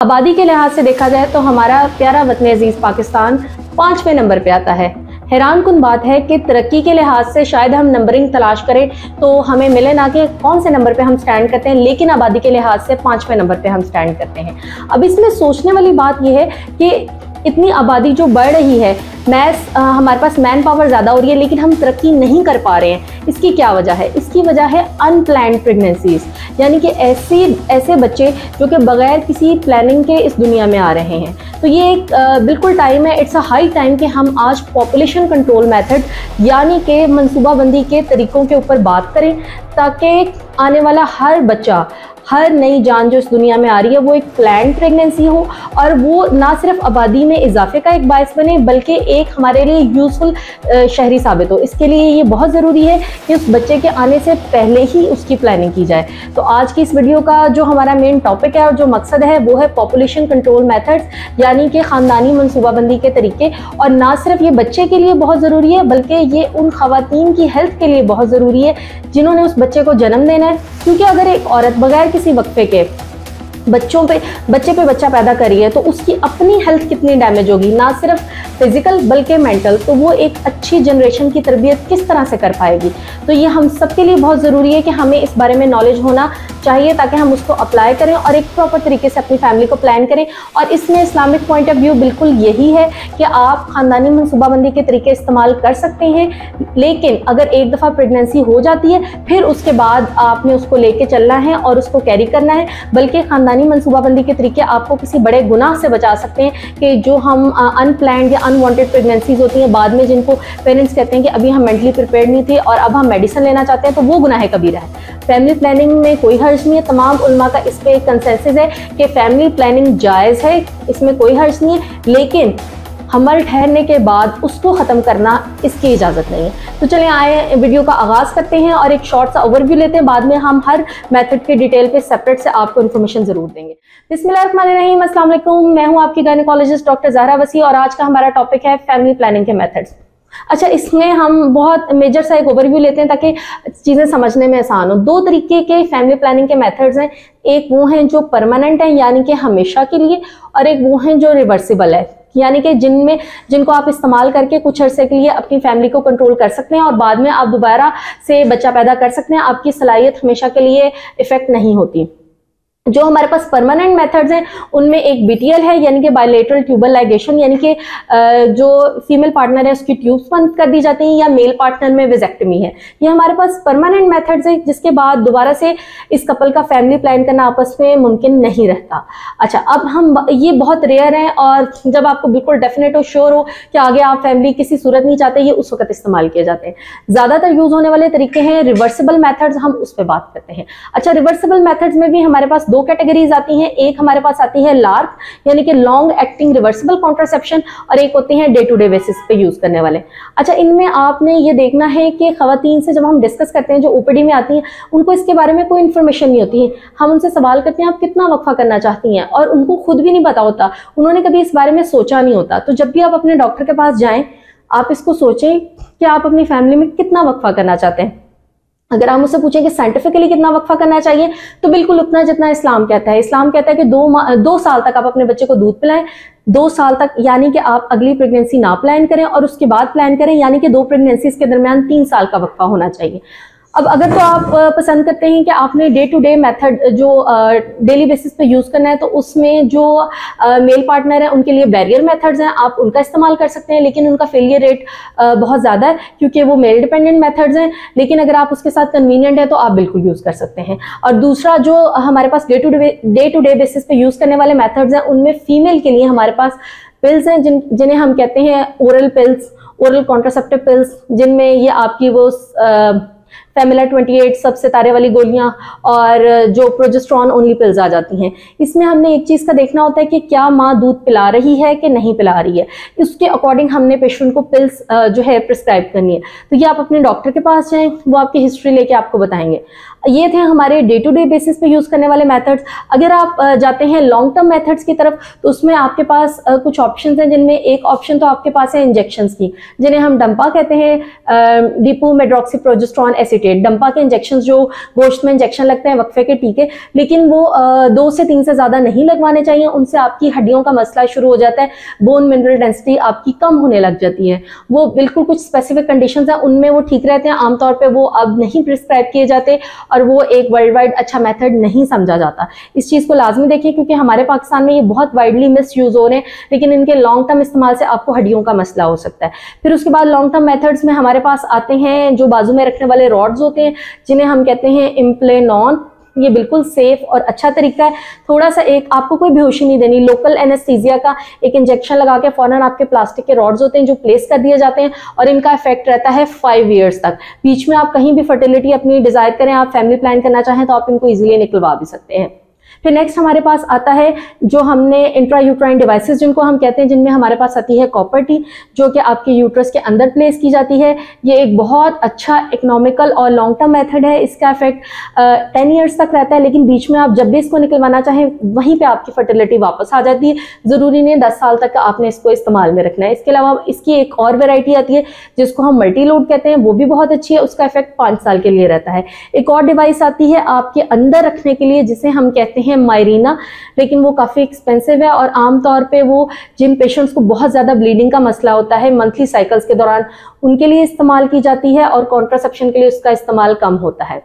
आबादी के लिहाज से देखा जाए तो हमारा प्यारा वतन अजीज पाकिस्तान 5वें नंबर पे आता है। हैरान कुन बात है कि तरक्की के लिहाज से शायद हम नंबरिंग तलाश करें तो हमें मिले ना कि कौन से नंबर पे हम स्टैंड करते हैं, लेकिन आबादी के लिहाज से 5वें नंबर पे हम स्टैंड करते हैं। अब इसमें सोचने वाली बात यह है कि इतनी आबादी जो बढ़ रही है, हमारे पास मैन पावर ज़्यादा हो रही है, लेकिन हम तरक्की नहीं कर पा रहे हैं। इसकी क्या वजह है? इसकी वजह है अनप्लान्ड प्रेगनेंसीज, यानी कि ऐसे बच्चे जो कि बगैर किसी प्लानिंग के इस दुनिया में आ रहे हैं। तो ये एक बिल्कुल टाइम है, इट्स अ हाई टाइम कि हम आज पॉपुलेशन कंट्रोल मेथड यानी कि मनसूबाबंदी के तरीक़ों के ऊपर बात करें, ताकि आने वाला हर बच्चा, हर नई जान जो इस दुनिया में आ रही है वो एक प्लान्ड प्रेगनेंसी हो, और वो ना सिर्फ आबादी में इजाफे का एक बायस बने बल्कि एक हमारे लिए यूज़फुल शहरी साबित हो। इसके लिए ये बहुत ज़रूरी है कि उस बच्चे के आने से पहले ही उसकी प्लानिंग की जाए। तो आज की इस वीडियो का जो हमारा मेन टॉपिक है और जो मकसद है वो है पॉपुलेशन कंट्रोल मेथड्स, यानी कि ख़ानदानी मनसूबाबंदी के तरीके। और ना सिर्फ ये बच्चे के लिए बहुत ज़रूरी है बल्कि ये उन ख़वातीन की हेल्थ के लिए बहुत ज़रूरी है जिन्होंने उस बच्चे को जन्म देना है। क्योंकि अगर एक औरत बगैर किसी वक्फे के बच्चे पे बच्चा पैदा करी है तो उसकी अपनी हेल्थ कितनी डैमेज होगी, ना सिर्फ फिजिकल बल्कि मेंटल। तो वो एक अच्छी जनरेशन की तरबियत किस तरह से कर पाएगी। तो ये हम सब के लिए बहुत ज़रूरी है कि हमें इस बारे में नॉलेज होना चाहिए ताकि हम उसको अप्लाई करें और एक प्रॉपर तरीके से अपनी फैमिली को प्लान करें। और इसमें इस्लामिक पॉइंट ऑफ व्यू बिल्कुल यही है कि आप ख़ानदानी मनसूबाबंदी के तरीके इस्तेमाल कर सकते हैं, लेकिन अगर एक दफ़ा प्रेगनेंसी हो जाती है फिर उसके बाद आपने उसको लेके चलना है और उसको कैरी करना है। बल्कि ख़ानदानी मनसूबाबंदी के तरीके आपको किसी बड़े गुनाह से बचा सकते हैं कि जो हम अनप्लान्ड या अनवांटेड प्रेगनेंसीज होती हैं बाद में, जिनको पेरेंट्स कहते हैं कि अभी हम मेंटली प्रिपेयर्ड नहीं थे और अब हम मेडिसिन लेना चाहते हैं, तो वो गुनाह कबीरा है। फैमिली प्लानिंग में कोई हर्ज नहीं है। तमाम उलमा का इस पे कंसेंसस है कि फैमिली प्लानिंग जायज़ है, इसमें कोई हर्ज नहीं है, लेकिन हमल ठहरने के बाद उसको ख़त्म करना इसकी इजाज़त नहीं है। तो चलें आए वीडियो का आगाज़ करते हैं और एक शॉर्ट सा ओवरव्यू लेते हैं। बाद में हम हर मेथड के डिटेल पे सेपरेट से आपको इन्फॉर्मेशन ज़रूर देंगे। बिस्मिल्लाहिर्रहमानिर्रहीम, अस्सलाम वालेकुम। मैं हूँ आपकी गायनेकोलॉजिस्ट डॉक्टर ज़हरा वसी और आज का हमारा टॉपिक है फैमिली प्लानिंग के मेथड्स। अच्छा, इसमें हम बहुत मेजर सा एक ओवरव्यू लेते हैं ताकि चीज़ें समझने में आसान हो। दो तरीके के फैमिली प्लानिंग के मेथड्स हैं। एक वो हैं जो परमानेंट हैं यानी कि हमेशा के लिए, और एक वो हैं जो रिवर्सिबल है यानी कि जिनको आप इस्तेमाल करके कुछ अरसे के लिए अपनी फैमिली को कंट्रोल कर सकते हैं और बाद में आप दोबारा से बच्चा पैदा कर सकते हैं। आपकी सलाहियत हमेशा के लिए इफेक्ट नहीं होती। जो हमारे पास परमानेंट मेथड्स हैं उनमें एक बीटीएल है यानी कि बायलेटरल ट्यूबल लाइगेशन, यानी कि जो फीमेल पार्टनर है उसकी ट्यूब्स बंद कर दी जाती हैं, या मेल पार्टनर में विजेक्टमी है। ये हमारे पास परमानेंट मेथड्स हैं जिसके बाद दोबारा से इस कपल का फैमिली प्लान करना आपस में मुमकिन नहीं रहता। अच्छा, अब हम ये बहुत रेयर हैं और जब आपको बिल्कुल डेफिनेट हो, श्योर हो कि आगे आप फैमिली किसी सूरत नहीं चाहते, ये उस वक्त इस्तेमाल किए जाते हैं। ज़्यादातर यूज़ होने वाले तरीके हैं रिवर्सिबल मेथड्स, हम उस पर बात करते हैं। अच्छा, रिवर्सिबल मेथड्स में भी हमारे पास दो कैटेगरीज आती हैं। एक हमारे पास आती है लार्क यानी कि लॉन्ग एक्टिंग रिवर्सिबल कॉन्ट्रासेप्शन, और एक होते हैं डे टू डे बेसिस पे यूज करने वाले। अच्छा, इनमें आपने ये देखना है कि खवातीन से जब हम डिस्कस करते हैं जो ओपीडी में आती हैं उनको इसके बारे में कोई इन्फॉर्मेशन नहीं होती है। हम उनसे सवाल करते हैं आप कितना वक्फा करना चाहती हैं, और उनको खुद भी नहीं पता होता, उन्होंने कभी इस बारे में सोचा नहीं होता। तो जब भी आप अपने डॉक्टर के पास जाएं आप इसको सोचें कि आप अपनी फैमिली में कितना वक्फा करना चाहते हैं। अगर आप मुझसे पूछें कि साइंटिफिकली कितना वक्फा करना चाहिए तो बिल्कुल उतना जितना इस्लाम कहता है। इस्लाम कहता है कि 2 साल तक आप अपने बच्चे को दूध पिलाएं। 2 साल तक यानी कि आप अगली प्रेगनेंसी ना प्लान करें और उसके बाद प्लान करें, यानी कि 2 प्रेगनेंसीज के दरमियान 3 साल का वक्फा होना चाहिए। अब अगर तो आप पसंद करते हैं कि आपने डे टू डे मेथड जो डेली बेसिस पे यूज़ करना है, तो उसमें जो मेल पार्टनर है उनके लिए बैरियर मेथड्स हैं, आप उनका इस्तेमाल कर सकते हैं, लेकिन उनका फेलियर रेट बहुत ज़्यादा है क्योंकि वो मेल डिपेंडेंट मेथड्स हैं। लेकिन अगर आप उसके साथ कन्वीनियंट है तो आप बिल्कुल यूज़ कर सकते हैं। और दूसरा जो हमारे पास डे टू डे बेसिस पे यूज़ करने वाले मेथड्स हैं उनमें फीमेल के लिए हमारे पास पिल्स हैं जिन्हें हम कहते हैं oral pills, oral contraceptive pills, जिनमें ये आपकी वो फेमिला 28 सब सितारे वाली गोलियां और जो प्रोजेस्टेरॉन ओनली पिल्स आ जाती हैं। इसमें हमने एक चीज़ का देखना होता है कि क्या माँ दूध पिला रही है कि नहीं पिला रही है, उसके अकॉर्डिंग हमने पेशेंट को पिल्स जो है प्रिस्क्राइब करनी है। तो ये आप अपने डॉक्टर के पास जाएं, वो आपकी हिस्ट्री लेके आपको बताएंगे। ये थे हमारे डे टू डे बेसिस पे यूज करने वाले मेथड्स। अगर आप जाते हैं लॉन्ग टर्म मेथड्स की तरफ, तो उसमें आपके पास कुछ ऑप्शंस हैं, जिनमें एक ऑप्शन तो आपके पास है इंजेक्शंस की, जिन्हें हम डंपा कहते हैं, डिपोमेड्रॉक्सीप्रोजेस्टेरॉन एसीटेट। डंपा के इंजेक्शंस जो गोश्त में इंजेक्शन लगते हैं वक्फे के टीके, लेकिन वो 2 से 3 से ज्यादा नहीं लगवाने चाहिए। उनसे आपकी हड्डियों का मसला शुरू हो जाता है, बोन मिनरल डेंसिटी आपकी कम होने लग जाती है। वो बिल्कुल कुछ स्पेसिफिक कंडीशंस हैं, उनमें वो ठीक रहते हैं, आमतौर पर वो अब नहीं प्रिस्क्राइब किए जाते और वो एक वर्ल्ड वाइड अच्छा मेथड नहीं समझा जाता। इस चीज को लाजमी देखिए, क्योंकि हमारे पाकिस्तान में ये बहुत वाइडली मिस यूज हो रहे हैं, लेकिन इनके लॉन्ग टर्म इस्तेमाल से आपको हड्डियों का मसला हो सकता है। फिर उसके बाद लॉन्ग टर्म मेथड्स में हमारे पास आते हैं जो बाजू में रखने वाले रॉड्स होते हैं, जिन्हें हम कहते हैं इम्प्लेनॉन। ये बिल्कुल सेफ और अच्छा तरीका है। थोड़ा सा एक आपको कोई बेहोशी नहीं देनी, लोकल एनेस्थीसिया का एक इंजेक्शन लगा के फौरन आपके प्लास्टिक के रॉड्स होते हैं जो प्लेस कर दिए जाते हैं, और इनका इफेक्ट रहता है 5 ईयर्स तक। बीच में आप कहीं भी फर्टिलिटी अपनी डिजायर करें, आप फैमिली प्लान करना चाहें, तो आप इनको इजीली निकलवा भी सकते हैं। फिर नेक्स्ट हमारे पास आता है जो हमने इंट्रायूट्राइन डिवाइसेस जिनको हम कहते हैं, जिनमें हमारे पास आती है कॉपर टी, जो कि आपके यूट्रस के अंदर प्लेस की जाती है। ये एक बहुत अच्छा इकोनॉमिकल और लॉन्ग टर्म मेथड है। इसका इफेक्ट 10 ईयर्स तक रहता है, लेकिन बीच में आप जब भी इसको निकलवाना चाहें वहीं पे आपकी फर्टिलिटी वापस आ जाती है। जरूरी नहीं 10 साल तक आपने इसको इस्तेमाल में रखना है। इसके अलावा इसकी एक और वेराइटी आती है जिसको हम मल्टी लोड कहते हैं, वो भी बहुत अच्छी है, उसका इफेक्ट 5 साल के लिए रहता है। एक और डिवाइस आती है आपके अंदर रखने के लिए, जिसे हम कहते हैं मायरीना, लेकिन वो काफी एक्सपेंसिव है और आमतौर पे वो जिन पेशेंट्स को बहुत ज्यादा ब्लीडिंग का मसला होता है मंथली साइकिल्स के दौरान, उनके लिए इस्तेमाल की जाती है, और कॉन्ट्रासेप्शन के लिए उसका इस्तेमाल कम होता है।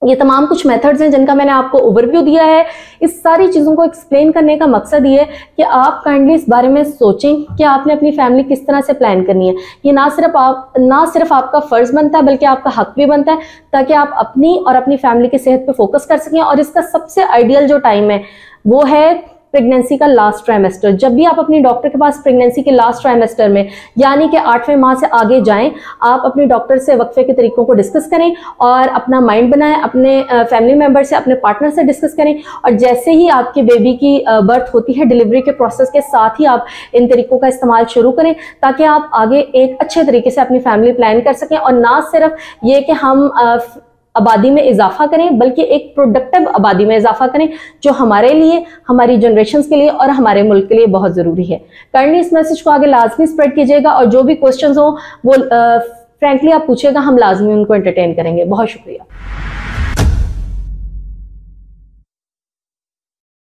ये तमाम कुछ मेथड्स हैं जिनका मैंने आपको ओवरव्यू दिया है। इस सारी चीज़ों को एक्सप्लेन करने का मकसद ये है कि आप काइंडली इस बारे में सोचें कि आपने अपनी फैमिली किस तरह से प्लान करनी है। ये ना सिर्फ आपका फ़र्ज़ बनता है, बल्कि आपका हक भी बनता है, ताकि आप अपनी और अपनी फैमिली की सेहत पे फोकस कर सकें। और इसका सबसे आइडियल जो टाइम है वो है प्रेगनेंसी का लास्ट ट्राइमेस्टर। जब भी आप अपनी डॉक्टर के पास प्रेगनेंसी के लास्ट ट्राइमेस्टर में, यानी कि 8वें माह से आगे जाएं, आप अपने डॉक्टर से वक्फे के तरीकों को डिस्कस करें और अपना माइंड बनाएं, अपने फैमिली मेंबर से, अपने पार्टनर से डिस्कस करें। और जैसे ही आपके बेबी की बर्थ होती है, डिलीवरी के प्रोसेस के साथ ही आप इन तरीकों का इस्तेमाल शुरू करें, ताकि आप आगे एक अच्छे तरीके से अपनी फैमिली प्लान कर सकें। और ना सिर्फ ये कि हम आबादी में इजाफा करें, बल्कि एक प्रोडक्टिव आबादी में इजाफा करें, जो हमारे लिए, हमारी जनरेशंस के लिए और हमारे मुल्क के लिए बहुत ज़रूरी है। काइंडली इस मैसेज को आगे लाजमी स्प्रेड कीजिएगा, और जो भी क्वेश्चंस हो वो फ्रैंकली आप पूछिएगा, हम लाजमी उनको एंटरटेन करेंगे। बहुत शुक्रिया।